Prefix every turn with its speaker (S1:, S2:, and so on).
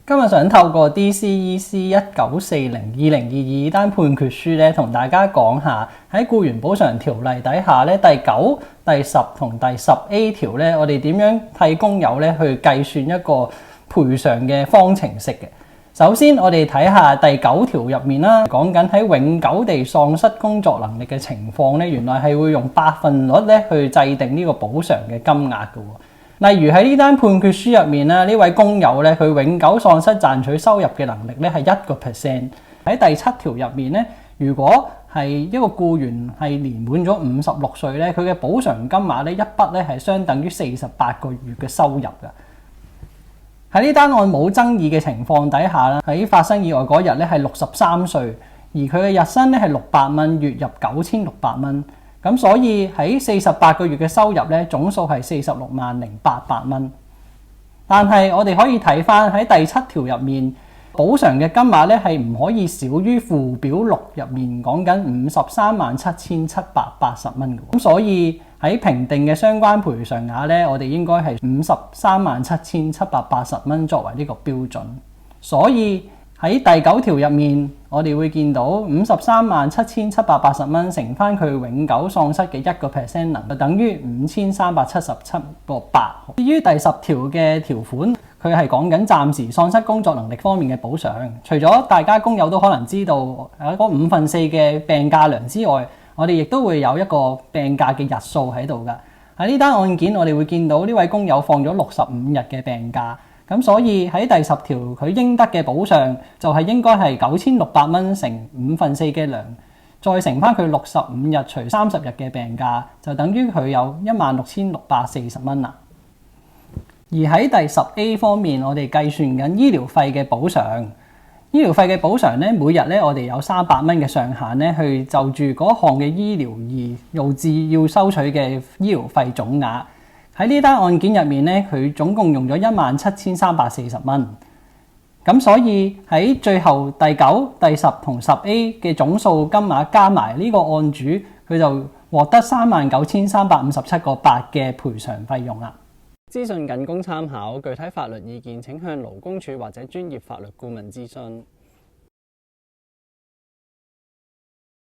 S1: 今日想透過 DCEC 1940-2022單判決書咧，同大家講下喺僱員補償條例底下咧，第9、第10同第10A 條咧，我哋點樣替工友咧去計算一個賠償嘅方程式嘅。首先，我哋睇下第9條入面啦，講緊喺永久地喪失工作能力嘅情況咧，原來係會用百分率咧去制定呢個補償嘅金額嘅。例如喺呢單判決書入面咧，呢位工友咧，佢永久喪失賺取收入嘅能力咧係1%。喺第7條入面咧，如果係一個僱員係年滿咗56歲咧，佢嘅補償金額咧一筆咧係相等於48個月嘅收入嘅。喺呢單案冇爭議嘅情況底下啦，喺發生意外嗰日咧係63歲，而佢嘅日薪咧係600蚊，月入9600蚊。咁所以喺48個月嘅收入咧，總數係460800蚊。但係我哋可以睇翻喺第7條入面，補償嘅金額咧係唔可以少於附表6入面講緊537,780蚊嘅。咁所以喺評定嘅相關賠償額咧，我哋應該係537,780蚊作為呢個標準。所以喺第9條入面，我哋會見到537,780蚊乘翻佢永久喪失嘅1%能，就等於5377.8。至於第10條嘅條款，佢係講緊暫時喪失工作能力方面嘅補償。除咗大家工友都可能知道嗰5/4嘅病假糧之外，我哋亦都會有一個病假嘅日數喺度㗎。喺呢單案件，我哋會見到呢位工友放咗65日嘅病假。咁所以喺第10條佢應得嘅補償就係應該係9600蚊乘5/4嘅糧，再乘翻佢65日除30日嘅病假，就等於佢有16640蚊啦。而喺第10A 方面，我哋計算緊醫療費嘅補償。醫療費嘅補償咧，每日咧我哋有300蚊嘅上限咧，去就住嗰項嘅醫療而導致要收取嘅醫療費總額。喺呢單案件入面咧，佢總共用咗17340蚊。咁所以喺最後第9、第10同10A 嘅總數金額加埋，呢個案主佢就獲得39,357.8嘅賠償費用啦。資訊僅供參考，具體法律意見請向勞工處或者專業法律顧問諮詢。